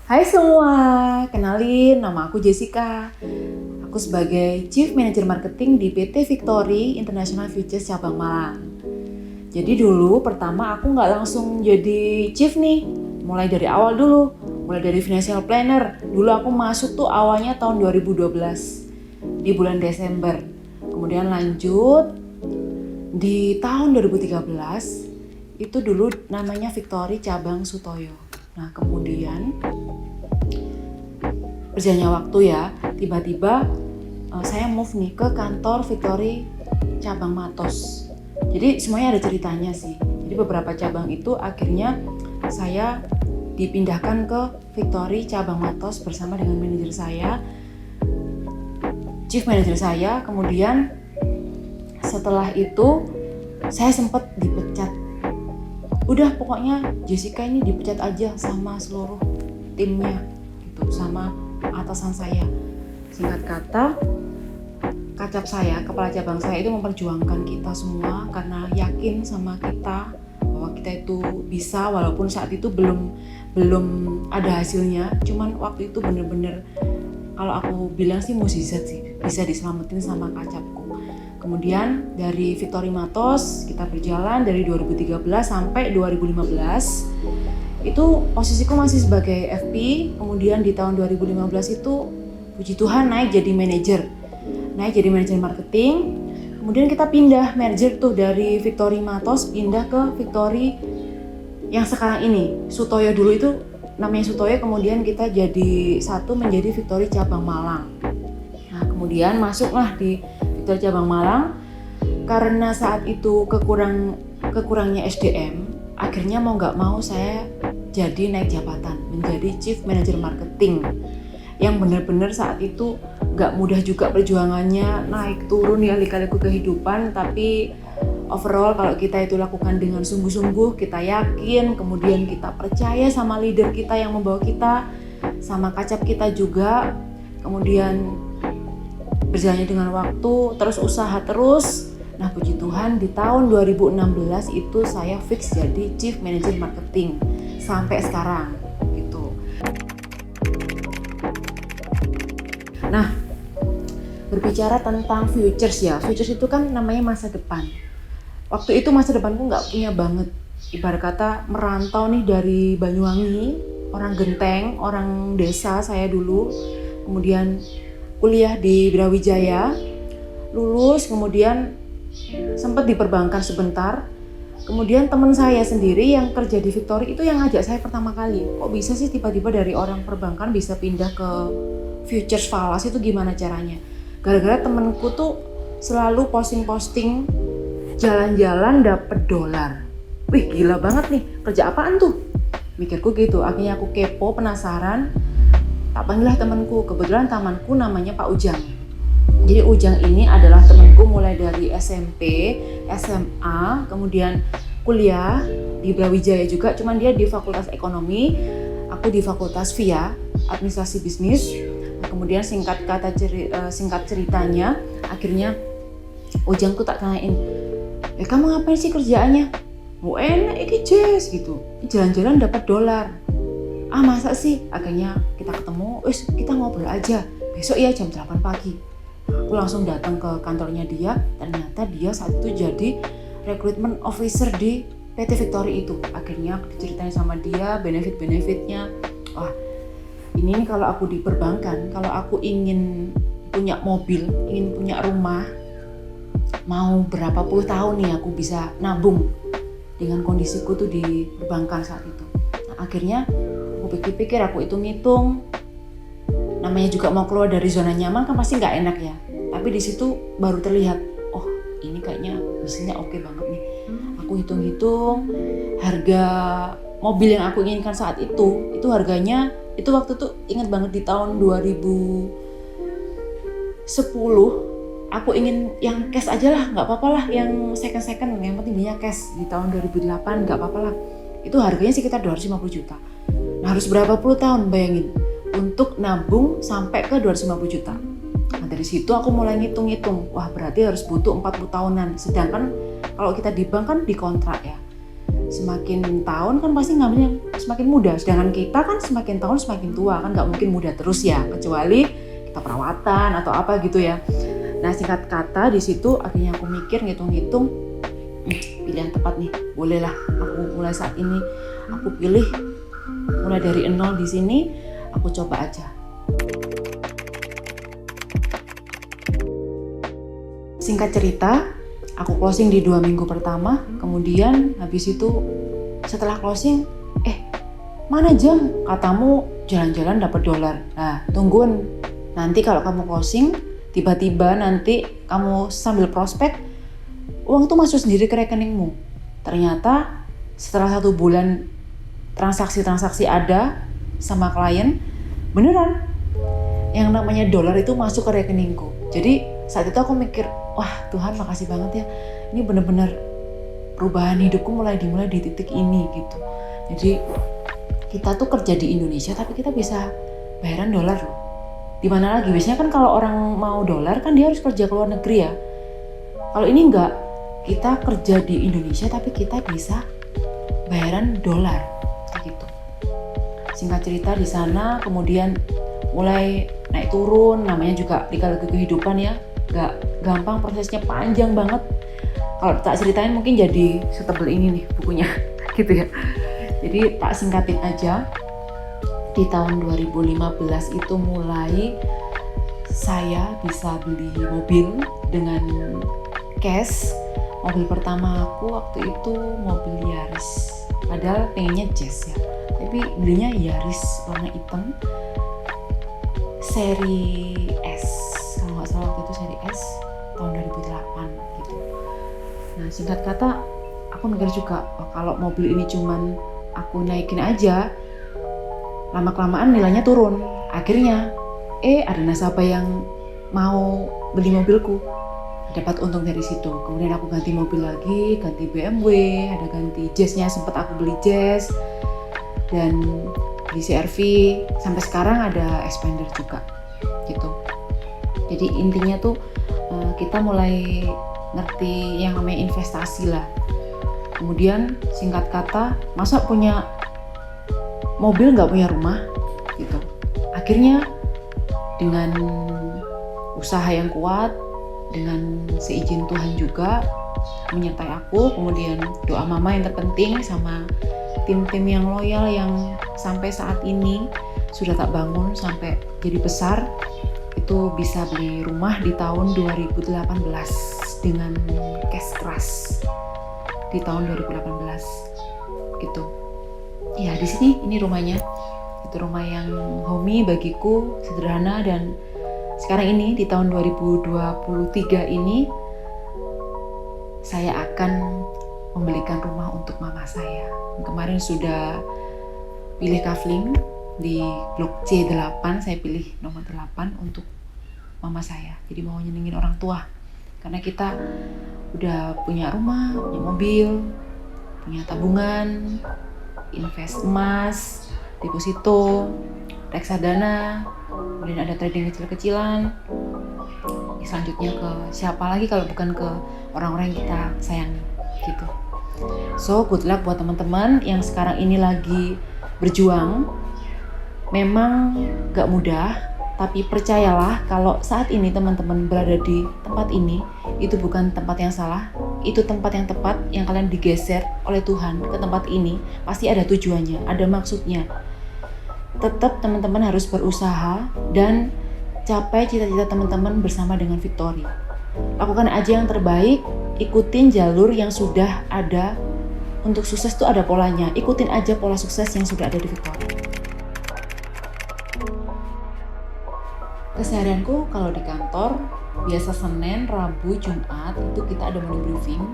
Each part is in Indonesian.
Hai semua, kenalin nama aku Jessica. Aku sebagai Chief Manager Marketing di PT Victory International Futures Cabang Malang. Jadi dulu pertama aku nggak langsung jadi Chief nih, mulai dari awal dulu, mulai dari Financial Planner. Dulu aku masuk tuh awalnya tahun 2012 di bulan Desember. Kemudian lanjut di tahun 2013 itu dulu namanya Victory Cabang Sutoyo. Nah kemudian berjalannya waktu ya, tiba-tiba saya move nih ke kantor Victory Cabang Matos. Jadi semuanya ada ceritanya sih. Jadi beberapa cabang itu akhirnya saya dipindahkan ke Victory Cabang Matos bersama dengan manajer saya, chief manager saya. Kemudian setelah itu saya sempat dipecat. Udah pokoknya Jessica ini dipecat aja sama seluruh timnya gitu, sama atasan saya. Singkat kata, kacap saya, kepala cabang saya itu memperjuangkan kita semua karena yakin sama kita bahwa kita itu bisa, walaupun saat itu belum ada hasilnya. Cuman waktu itu bener-bener kalau aku bilang sih mukjizat sih, bisa diselamatin sama kacapku. Kemudian dari Victory Matos kita berjalan dari 2013 sampai 2015. Itu posisiku masih sebagai FP. Kemudian di tahun 2015 itu puji Tuhan naik jadi manajer marketing. Kemudian kita pindah merger tuh dari Victory Matos pindah ke Victory yang sekarang ini. Sutoyo dulu itu namanya Sutoyo, kemudian kita jadi satu menjadi Victory Cabang Malang. Nah kemudian masuklah di Victory Cabang Malang. Karena saat itu kekurangnya SDM, akhirnya mau nggak mau saya jadi naik jabatan menjadi Chief Manager Marketing, yang benar-benar saat itu nggak mudah juga perjuangannya, naik turun ya lika-liku kehidupan. Tapi overall kalau kita itu lakukan dengan sungguh-sungguh, kita yakin, kemudian kita percaya sama leader kita yang membawa kita, sama kacap kita juga, kemudian berjalannya dengan waktu, terus usaha terus. Nah puji Tuhan di tahun 2016 itu saya fix jadi Chief Manager Marketing sampai sekarang gitu. Nah berbicara tentang futures ya, futures itu kan namanya masa depan. Waktu itu masa depanku nggak punya banget, ibarat kata merantau nih dari Banyuwangi, orang Genteng, orang desa saya dulu, kemudian kuliah di Brawijaya, lulus, kemudian sempat di perbankan sebentar. Kemudian teman saya sendiri yang kerja di Victory itu yang ngajak saya pertama kali, kok bisa sih tiba-tiba dari orang perbankan bisa pindah ke futures falas, itu gimana caranya? Gara-gara temenku tuh selalu posting-posting jalan-jalan dapet dolar. Wih gila banget nih, kerja apaan tuh? Mikirku gitu, akhirnya aku kepo, penasaran, tak panggillah temanku. Kebetulan temanku namanya Pak Ujang. Jadi Ujang ini adalah temanku mulai dari SMP, SMA, kemudian kuliah di Brawijaya juga, cuman dia di Fakultas Ekonomi, aku di Fakultas VIA, Administrasi Bisnis. Kemudian singkat ceritanya, akhirnya Ujang tuh tak tanyain, kamu ngapain sih kerjaannya? Oh enak iki Jess gitu, jalan-jalan dapat dolar. Ah masa sih? Akhirnya kita ketemu, kita ngobrol aja, besok ya jam 8 pagi. Aku langsung datang ke kantornya dia, ternyata dia saat itu jadi recruitment officer di PT Victory itu. Akhirnya aku diceritain sama dia benefit-benefitnya. Wah ini kalau aku di perbankan, kalau aku ingin punya mobil, ingin punya rumah, mau berapa puluh tahun nih aku bisa nabung dengan kondisiku tuh di perbankan saat itu. Nah, akhirnya aku pikir-pikir, aku hitung-hitung, namanya juga mau keluar dari zona nyaman kan pasti nggak enak ya. Tapi di situ baru terlihat, oh ini kayaknya bisnisnya oke banget nih. Aku hitung-hitung harga mobil yang aku inginkan saat itu harganya, itu waktu tuh ingat banget di tahun 2010 aku ingin yang cash aja lah, nggak apa-apa lah, yang second, yang penting dia cash. Di tahun 2008 nggak apa-apa lah, itu harganya sekitar 250 juta. Nah harus berapa puluh tahun bayangin untuk nabung sampai ke 250 juta. Nah dari situ aku mulai ngitung-ngitung, wah berarti harus butuh 40 tahunan. Sedangkan kalau kita di bank kan dikontrak ya. semakin tahun kan pasti ngambil yang semakin muda, sedangkan kita kan semakin tahun semakin tua, kan nggak mungkin muda terus ya, kecuali kita perawatan atau apa gitu ya. Nah singkat kata di situ akhirnya aku mikir, ngitung-ngitung, pilihan tepat nih, bolehlah aku mulai saat ini aku pilih mulai dari nol di sini, aku coba aja. Singkat cerita, aku closing di 2 minggu pertama, kemudian habis itu setelah closing, mana Jam? Katamu jalan-jalan dapat dolar. Nah, tungguin. Nanti kalau kamu closing, tiba-tiba nanti kamu sambil prospek, uang tuh masuk sendiri ke rekeningmu. Ternyata setelah 1 bulan transaksi-transaksi ada sama klien, beneran yang namanya dolar itu masuk ke rekeningku. Jadi saat itu aku mikir, wah Tuhan makasih banget ya, ini benar-benar perubahan hidupku mulai dimulai di titik ini gitu. Jadi kita tuh kerja di Indonesia tapi kita bisa bayaran dolar loh. Dimana lagi, biasanya kan kalau orang mau dolar kan dia harus kerja ke luar negeri ya. Kalau ini enggak, kita kerja di Indonesia tapi kita bisa bayaran dolar gitu. Singkat cerita di sana kemudian mulai naik turun, namanya juga lika-liku kehidupan ya, gak gampang, prosesnya panjang banget. Kalau tak ceritain mungkin jadi setebel ini nih bukunya gitu ya. Jadi tak singkatin aja, di tahun 2015 itu mulai saya bisa beli mobil dengan cash. Mobil pertama aku waktu itu mobil Yaris, padahal pengennya Jazz ya, tapi belinya Yaris warna hitam seri S, kalau nggak salah waktu itu seri S tahun 2008 gitu. Nah singkat kata aku mikir juga, kalau mobil ini cuman aku naikin aja, lama-kelamaan nilainya turun. Akhirnya ada nasabah yang mau beli mobilku, dapat untung dari situ. Kemudian aku ganti mobil lagi, ganti BMW, ada ganti Jazz-nya, sempat aku beli Jazz dan di CR-V, sampai sekarang ada Expander juga gitu. Jadi intinya tuh kita mulai ngerti yang namanya investasi lah. Kemudian singkat kata, masa punya mobil nggak punya rumah gitu. Akhirnya dengan usaha yang kuat, dengan seizin Tuhan juga menyertai aku, kemudian doa mama yang terpenting sama tim-tim yang loyal yang sampai saat ini sudah tak bangun sampai jadi besar, itu bisa beli rumah di tahun 2018 dengan cash keras di tahun 2018 gitu. Ya di sini ini rumahnya, itu rumah yang homey bagiku, sederhana, dan sekarang ini di tahun 2023 ini saya akan membelikan rumah untuk mama saya. Kemarin sudah pilih kafling di blok C8, saya pilih nomor 8 untuk mama saya. Jadi mau nyenengin orang tua, karena kita udah punya rumah, punya mobil, punya tabungan, invest emas, deposito, reksadana, kemudian ada trading kecil-kecilan. Selanjutnya ke siapa lagi kalau bukan ke orang-orang yang kita sayangi gitu. So good luck buat teman-teman yang sekarang ini lagi berjuang. Memang gak mudah, tapi percayalah kalau saat ini teman-teman berada di tempat ini, itu bukan tempat yang salah, itu tempat yang tepat, yang kalian digeser oleh Tuhan ke tempat ini pasti ada tujuannya, ada maksudnya. Tetap teman-teman harus berusaha dan capai cita-cita teman-teman bersama dengan Victory. Lakukan aja yang terbaik, ikutin jalur yang sudah ada. Untuk sukses itu ada polanya, ikutin aja pola sukses yang sudah ada di Victory. Keseharianku kalau di kantor, biasa Senin, Rabu, Jumat itu kita ada morning briefing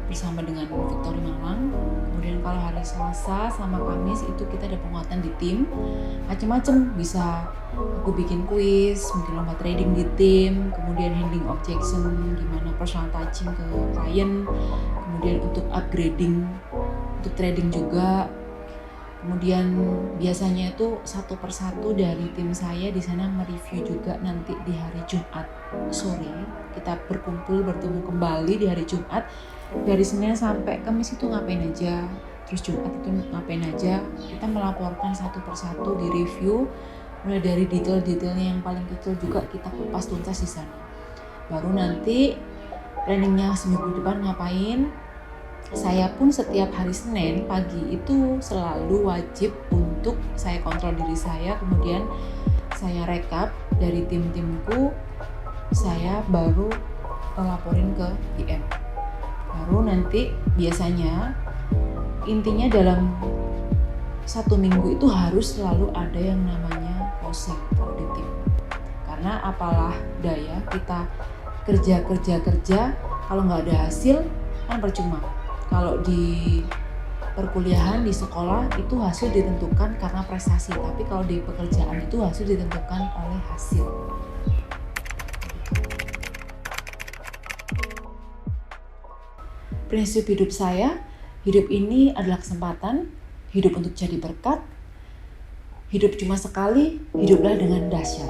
bersama dengan Victory Malang. Kemudian kalau hari Selasa sama Kamis itu kita ada penguatan di tim, macam-macam. Bisa aku bikin kuis, mungkin lomba trading di tim, kemudian handling objection, gimana personal touching ke klien, kemudian untuk upgrading, untuk trading juga. Kemudian biasanya itu satu persatu dari tim saya di sana mereview juga nanti di hari Jumat sore. Kita berkumpul bertemu kembali di hari Jumat dari Senin sampai Kamis itu ngapain aja, terus Jumat itu ngapain aja, kita melaporkan satu persatu, di review mulai dari detail-detailnya yang paling kecil juga kita kupas tuntas di sana. Baru nanti planningnya seminggu depan ngapain. Saya pun setiap hari Senin pagi itu selalu wajib untuk saya kontrol diri saya, kemudian saya rekap dari tim-timku, saya baru laporin ke IM. Baru nanti biasanya intinya dalam 1 minggu itu harus selalu ada yang namanya closing kalau di tim. Karena apalah daya kita kerja kalau nggak ada hasil kan percuma. Kalau di perkuliahan, di sekolah itu hasil ditentukan karena prestasi, tapi kalau di pekerjaan itu hasil ditentukan oleh hasil. Prinsip hidup saya, hidup ini adalah kesempatan, hidup untuk jadi berkat, hidup cuma sekali, hiduplah dengan dahsyat.